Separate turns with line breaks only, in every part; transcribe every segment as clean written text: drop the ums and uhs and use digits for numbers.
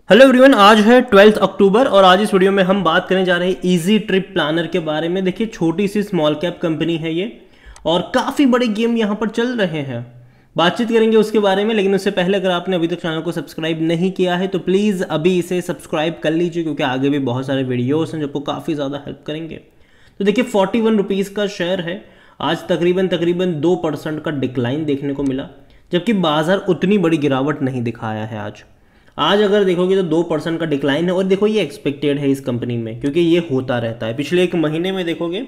Hello everyone, आज है 12 अक्टूबर और आज इस वीडियो में हम बात करने जा रहे हैं इजी ट्रिप प्लानर के बारे में। देखिए, छोटी सी स्मॉल कैप कंपनी है ये और काफ़ी बड़े गेम यहाँ पर चल रहे हैं। बातचीत करेंगे उसके बारे में, लेकिन उससे पहले अगर आपने अभी तक चैनल को सब्सक्राइब नहीं किया है तो प्लीज़ अभी इसे सब्सक्राइब कर लीजिए, क्योंकि आगे भी बहुत सारे वीडियोस हैं जो आपको काफ़ी ज़्यादा हेल्प करेंगे। तो देखिए, 41 रुपीज़ का शेयर है। आज तकरीबन 2% का डिक्लाइन देखने को मिला, जबकि बाजार उतनी बड़ी गिरावट नहीं दिखाया है। आज अगर देखोगे तो 2% का डिक्लाइन है और देखो ये एक्सपेक्टेड है इस कंपनी में, क्योंकि ये होता रहता है। पिछले एक महीने में देखोगे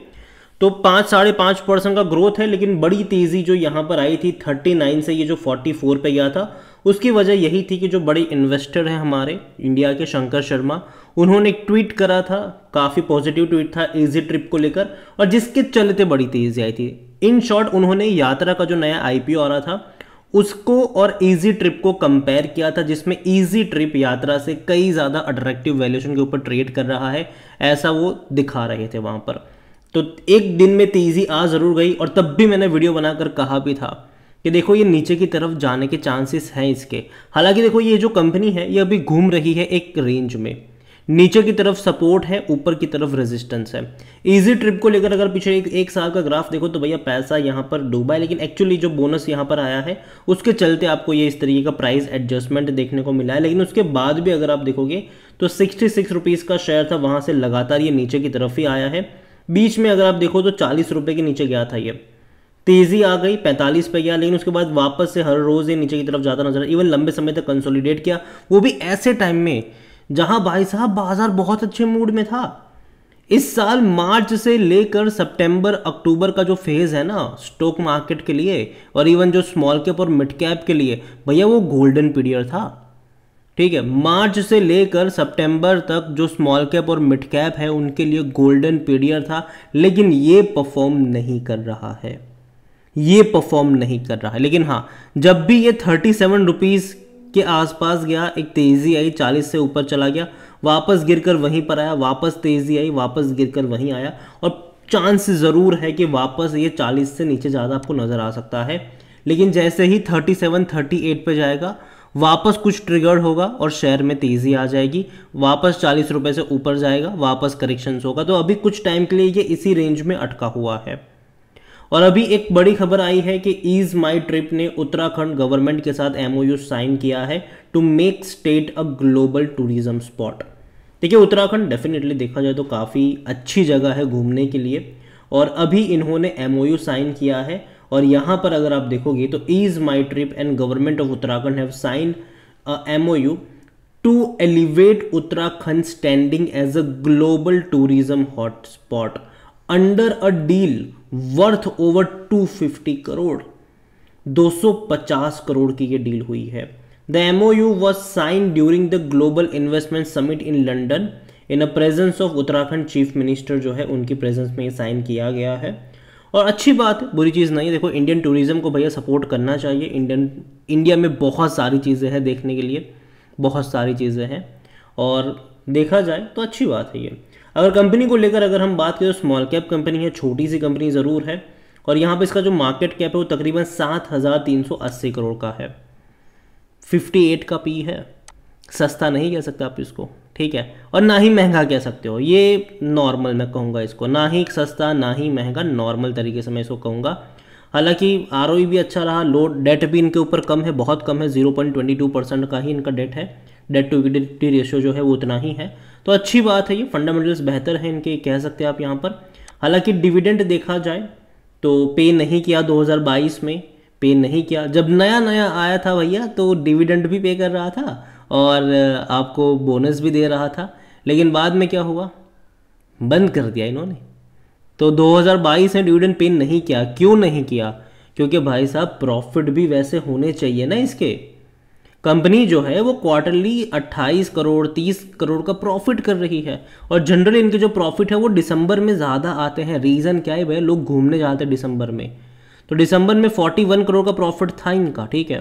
तो 5-5.5% का ग्रोथ है, लेकिन बड़ी तेज़ी जो यहाँ पर आई थी 39 से ये जो 44 पे गया था, उसकी वजह यही थी कि जो बड़े इन्वेस्टर हैं हमारे इंडिया के, शंकर शर्मा, उन्होंने एक ट्वीट करा था, काफ़ी पॉजिटिव ट्वीट था इजी ट्रिप को लेकर, और जिसके चलते बड़ी तेज़ी आई थी। इन शॉर्ट, उन्होंने यात्रा का जो नया IPO आ रहा था उसको और इजी ट्रिप को कंपेयर किया था, जिसमें इजी ट्रिप यात्रा से कई ज़्यादा अट्रैक्टिव वैल्यूएशन के ऊपर ट्रेड कर रहा है, ऐसा वो दिखा रहे थे वहाँ पर। तो एक दिन में तेज़ी आ ज़रूर गई, और तब भी मैंने वीडियो बनाकर कहा भी था कि देखो ये नीचे की तरफ जाने के चांसेस हैं इसके। हालांकि देखो, ये जो कंपनी है ये अभी घूम रही है एक रेंज में, नीचे की तरफ सपोर्ट है, ऊपर की तरफ रेजिस्टेंस है। इजी ट्रिप को लेकर अगर पीछे एक साल का ग्राफ देखो तो भैया पैसा यहाँ पर डूबा है, लेकिन एक्चुअली जो बोनस यहाँ पर आया है उसके चलते आपको ये इस तरीके का प्राइस एडजस्टमेंट देखने को मिला है। लेकिन उसके बाद भी अगर आप देखोगे तो 66 रुपीज़ का शेयर था, वहाँ से लगातार ये नीचे की तरफ ही आया है। बीच में अगर आप देखो तो 40 रुपये के नीचे गया था, ये तेज़ी आ गई 45 पे गया, लेकिन उसके बाद वापस से हर रोज़ ये नीचे की तरफ जाता नजर, इवन लंबे समय तक कंसोलिडेट किया, वो भी ऐसे टाइम में जहां भाई साहब बाजार बहुत अच्छे मूड में था। इस साल मार्च से लेकर सितंबर अक्टूबर का जो फेज है ना स्टॉक मार्केट के लिए, और इवन जो स्मॉल कैप और मिड कैप के लिए, भैया वो गोल्डन पीरियड था। ठीक है, मार्च से लेकर सितंबर तक जो स्मॉल कैप और मिड कैप है उनके लिए गोल्डन पीरियड था, लेकिन ये परफॉर्म नहीं कर रहा है, ये परफॉर्म नहीं कर रहा है। लेकिन हाँ, जब भी ये 37 रुपीज़ के आसपास गया, एक तेज़ी आई, 40 से ऊपर चला गया, वापस गिरकर वहीं पर आया, वापस तेज़ी आई, वापस गिरकर वहीं आया, और चांस ज़रूर है कि वापस ये 40 से नीचे ज़्यादा आपको नज़र आ सकता है। लेकिन जैसे ही 37-38 पे जाएगा, वापस कुछ ट्रिगर होगा और शेयर में तेज़ी आ जाएगी, वापस 40 रुपये से ऊपर जाएगा, वापस करेक्शंस होगा। तो अभी कुछ टाइम के लिए ये इसी रेंज में अटका हुआ है। और अभी एक बड़ी खबर आई है कि ईज माई ट्रिप ने उत्तराखंड गवर्नमेंट के साथ MOU साइन किया है to make state a global tourism spot. देखिए, उत्तराखंड डेफिनेटली देखा जाए तो काफ़ी अच्छी जगह है घूमने के लिए, और अभी इन्होंने MOU साइन किया है। और यहाँ पर अगर आप देखोगे तो ease my trip and government of Uttarakhand have sign MOU to elevate Uttarakhand standing as a global tourism hotspot under a deal worth over 250 crore, 250 crore की ये डील हुई है। The MOU was sign during the global investment summit in London in a presence of Uttarakhand chief minister, जो है उनकी presence में ये sign किया गया है। और अच्छी बात है, बुरी चीज़ नहीं है। देखो, इंडियन टूरिज्म को भैया सपोर्ट करना चाहिए। इंडिया में बहुत सारी चीज़ें हैं देखने के लिए, बहुत सारी चीज़ें हैं, और देखा जाए तो अच्छी बात है ये। अगर कंपनी को लेकर अगर हम बात करें तो स्मॉल कैप कंपनी है, छोटी सी कंपनी ज़रूर है, और यहाँ पे इसका जो मार्केट कैप है वो तकरीबन 7,380 करोड़ का है, 58 का P है। सस्ता नहीं कह सकते आप इसको, ठीक है, और ना ही महंगा कह सकते हो, ये नॉर्मल मैं कहूँगा इसको, ना ही सस्ता ना ही महंगा, नॉर्मल तरीके से मैं इसको कहूँगा। हालांकि ROE भी अच्छा रहा, लो डेट भी इनके ऊपर कम है, बहुत कम है, 0.22% का ही इनका डेट है, डेट टू इक्विटी रेशियो जो है वो उतना ही है। तो अच्छी बात है, ये फंडामेंटल्स बेहतर है इनके, कह सकते हैं आप यहाँ पर। हालांकि डिविडेंड देखा जाए तो पे नहीं किया, 2022 में पे नहीं किया। जब नया नया आया था भैया तो डिविडेंड भी पे कर रहा था और आपको बोनस भी दे रहा था, लेकिन बाद में क्या हुआ, बंद कर दिया इन्होंने। तो 2022 में डिविडेंड पे नहीं किया। क्यों नहीं किया? क्योंकि भाई साहब प्रॉफिट भी वैसे होने चाहिए ना इसके। कंपनी जो है वो क्वार्टरली 28 करोड़ 30 करोड़ का प्रॉफिट कर रही है, और जनरली इनके जो प्रॉफिट है वो दिसंबर में ज़्यादा आते हैं। रीज़न क्या है भाई, लोग घूमने जाते हैं दिसंबर में। तो दिसंबर में 41 करोड़ का प्रॉफिट था इनका, ठीक है।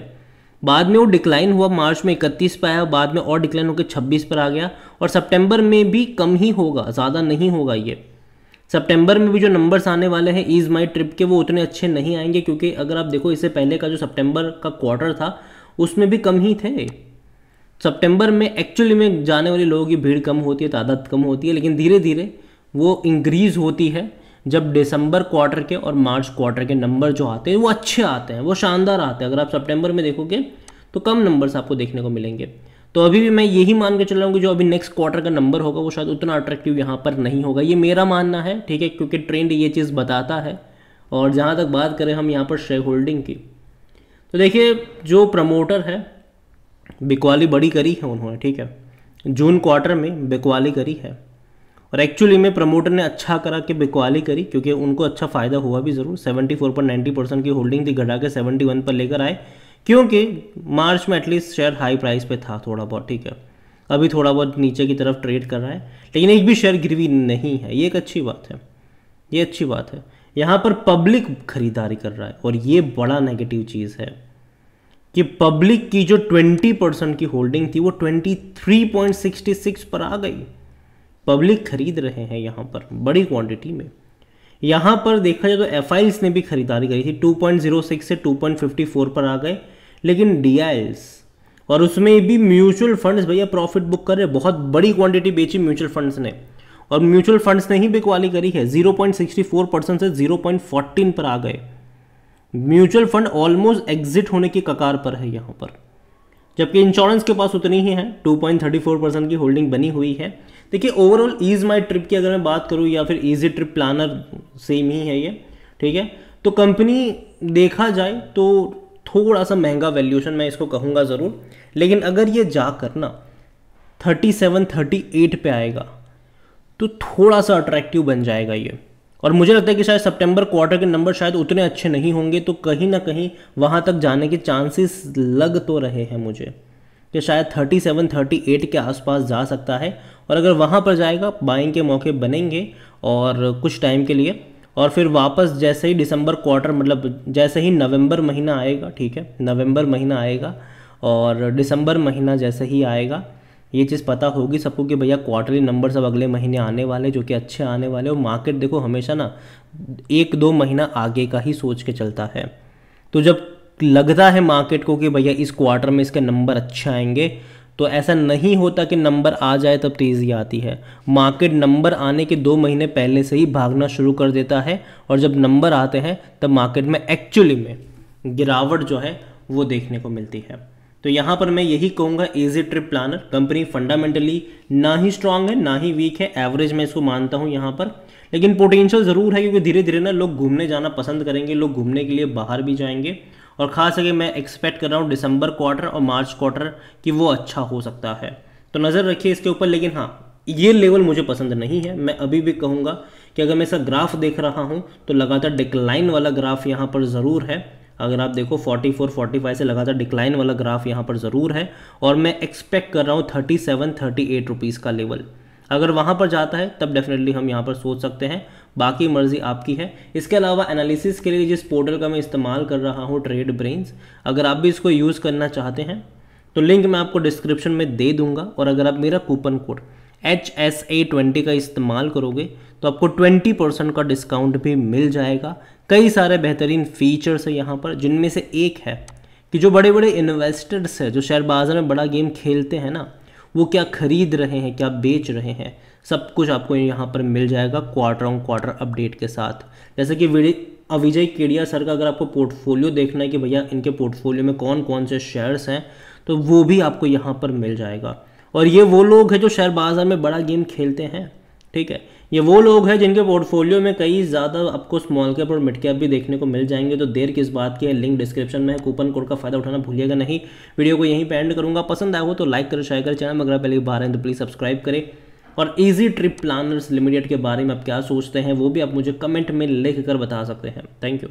बाद में वो डिक्लाइन हुआ, मार्च में 31 पे आया, बाद में और डिक्लाइन होकर 26 पर आ गया, और सितंबर में भी कम ही होगा, ज़्यादा नहीं होगा ये। सितंबर में भी जो नंबर्स आने वाले हैं ईज माई ट्रिप के वो उतने अच्छे नहीं आएंगे, क्योंकि अगर आप देखो इससे पहले का जो सितंबर का क्वार्टर था उसमें भी कम ही थे। सितंबर में एक्चुअली में जाने वाले लोगों की भीड़ कम होती है, तादाद कम होती है, लेकिन धीरे धीरे वो इंक्रीज होती है जब दिसंबर क्वार्टर के और मार्च क्वार्टर के नंबर जो आते हैं वो अच्छे आते हैं, वो शानदार आते हैं। अगर आप सितंबर में देखोगे तो कम नंबर्स आपको देखने को मिलेंगे। तो अभी भी मैं यही मान के चल रहा हूँ कि जो अभी नेक्स्ट क्वार्टर का नंबर होगा वो शायद उतना अट्रैक्टिव यहाँ पर नहीं होगा, ये मेरा मानना है, ठीक है, क्योंकि ट्रेंड ये चीज़ बताता है। और जहाँ तक बात करें हम यहाँ पर शेयर होल्डिंग की, तो देखिए जो प्रमोटर है बिकवाली बड़ी करी है उन्होंने, ठीक है, जून क्वार्टर में बिकवाली करी है। और एक्चुअली में प्रमोटर ने अच्छा करा कि बिकवाली करी, क्योंकि उनको अच्छा फ़ायदा हुआ भी ज़रूर। 74.90% की होल्डिंग थी, घटा के 71 पर लेकर आए, क्योंकि मार्च में एटलीस्ट शेयर हाई प्राइस पे था थोड़ा बहुत, ठीक है। अभी थोड़ा बहुत नीचे की तरफ ट्रेड कर रहा है, लेकिन एक भी शेयर गिरवी नहीं है, ये एक अच्छी बात है, ये अच्छी बात है। यहाँ पर पब्लिक खरीदारी कर रहा है, और ये बड़ा नेगेटिव चीज़ है कि पब्लिक की जो 20% की होल्डिंग थी वो 23.66 पर आ गई। पब्लिक खरीद रहे हैं यहाँ पर बड़ी क्वांटिटी में। यहाँ पर देखा जाए तो एफआईएल्स ने भी खरीदारी करी थी, 2.06 से 2.54 पर आ गए। लेकिन डीआईएल्स और उसमें भी म्यूचुअल फंड्स भैया प्रॉफिट बुक कर रहे, बहुत बड़ी क्वांटिटी बेची म्यूचुअल फंड्स ने, और म्यूचुअल फंड्स ने ही बिकवाली करी है। 0.64% से 0.14 पर आ गए। म्यूचुअल फंड ऑलमोस्ट एग्जिट होने की कगार पर है यहाँ पर, जबकि इंश्योरेंस के पास उतनी ही है, 2.34% की होल्डिंग बनी हुई है। देखिए ओवरऑल ईज माई ट्रिप की अगर मैं बात करूँ, या फिर इजी ट्रिप प्लानर सेम ही है ये, ठीक है। तो कंपनी देखा जाए तो थोड़ा सा महंगा वैल्यूएशन मैं इसको कहूँगा ज़रूर, लेकिन अगर ये जाकर ना 37-38 पे आएगा तो थोड़ा सा अट्रैक्टिव बन जाएगा ये। और मुझे लगता है कि शायद सितंबर क्वार्टर के नंबर शायद उतने अच्छे नहीं होंगे, तो कहीं ना कहीं वहाँ तक जाने के चांसेस लग तो रहे हैं मुझे कि शायद 37-38 के आसपास जा सकता है। और अगर वहाँ पर जाएगा बाइंग के मौके बनेंगे और कुछ टाइम के लिए, और फिर वापस जैसे ही दिसंबर क्वार्टर, मतलब जैसे ही नवंबर महीना आएगा, ठीक है, नवंबर महीना आएगा और दिसंबर महीना जैसे ही आएगा, ये चीज़ पता होगी सबको कि भैया क्वार्टरली नंबर सब अगले महीने आने वाले, जो कि अच्छे आने वाले। और मार्केट देखो हमेशा ना 1-2 महीना आगे का ही सोच के चलता है। तो जब लगता है मार्केट को कि भैया इस क्वार्टर में इसके नंबर अच्छे आएंगे, तो ऐसा नहीं होता कि नंबर आ जाए तब तेज़ी आती है। मार्केट नंबर आने के 2 महीने पहले से ही भागना शुरू कर देता है, और जब नंबर आते हैं तब मार्केट में एक्चुअली में गिरावट जो है वो देखने को मिलती है। तो यहाँ पर मैं यही कहूँगा, easy trip planner company fundamentally ना ही स्ट्रांग है ना ही वीक है, एवरेज मैं इसको मानता हूँ यहाँ पर। लेकिन पोटेंशियल ज़रूर है, क्योंकि धीरे धीरे ना लोग घूमने जाना पसंद करेंगे, लोग घूमने के लिए बाहर भी जाएंगे। और खास करके मैं एक्सपेक्ट कर रहा हूँ दिसंबर क्वार्टर और मार्च क्वार्टर कि वो अच्छा हो सकता है, तो नज़र रखिए इसके ऊपर। लेकिन हाँ, ये लेवल मुझे पसंद नहीं है। मैं अभी भी कहूँगा कि अगर मैं इसका ग्राफ देख रहा हूँ तो लगातार डिक्लाइन वाला ग्राफ यहाँ पर ज़रूर है। अगर आप देखो 44-45 से लगातार डिक्लाइन वाला ग्राफ यहाँ पर ज़रूर है, और मैं एक्सपेक्ट कर रहा हूँ 37-38 रुपीज़ का लेवल। अगर वहाँ पर जाता है तब डेफिनेटली हम यहाँ पर सोच सकते हैं, बाकी मर्जी आपकी है। इसके अलावा एनालिसिस के लिए जिस पोर्टल का मैं इस्तेमाल कर रहा हूँ, ट्रेड ब्रेन्स, अगर आप भी इसको यूज़ करना चाहते हैं तो लिंक मैं आपको डिस्क्रिप्शन में दे दूंगा। और अगर आप मेरा कूपन कोड HSA20 का इस्तेमाल करोगे तो आपको 20% का डिस्काउंट भी मिल जाएगा। कई सारे बेहतरीन फीचर्स है यहाँ पर, जिनमें से एक है कि जो बड़े बड़े इन्वेस्टर्स हैं जो शेयर बाजार में बड़ा गेम खेलते हैं ना, वो क्या खरीद रहे हैं, क्या बेच रहे हैं, सब कुछ आपको यहाँ पर मिल जाएगा क्वार्टर ऑन क्वार्टर अपडेट के साथ। जैसे कि अविजय केडिया सर का अगर आपको पोर्टफोलियो देखना है कि भैया इनके पोर्टफोलियो में कौन कौन से शेयर्स हैं, तो वो भी आपको यहाँ पर मिल जाएगा। और ये वो लोग हैं जो शेयर बाजार में बड़ा गेम खेलते हैं, ठीक है। ये वो लोग हैं जिनके पोर्टफोलियो में कई ज़्यादा आपको स्मॉल कैप और मिड कैप भी देखने को मिल जाएंगे। तो देर किस बात की है, लिंक डिस्क्रिप्शन में है, कूपन कोड का फायदा उठाना भूलिएगा नहीं। वीडियो को यहीं पे एंड करूँगा, पसंद आया हो तो लाइक करें, शेयर करें। चैनल में अगर पहले बाहर हैं तो प्लीज़ सब्सक्राइब करें। और इजी ट्रिप प्लानर्स लिमिटेड के बारे में आप क्या सोचते हैं वो भी आप मुझे कमेंट में लिख कर बता सकते हैं। Thank you.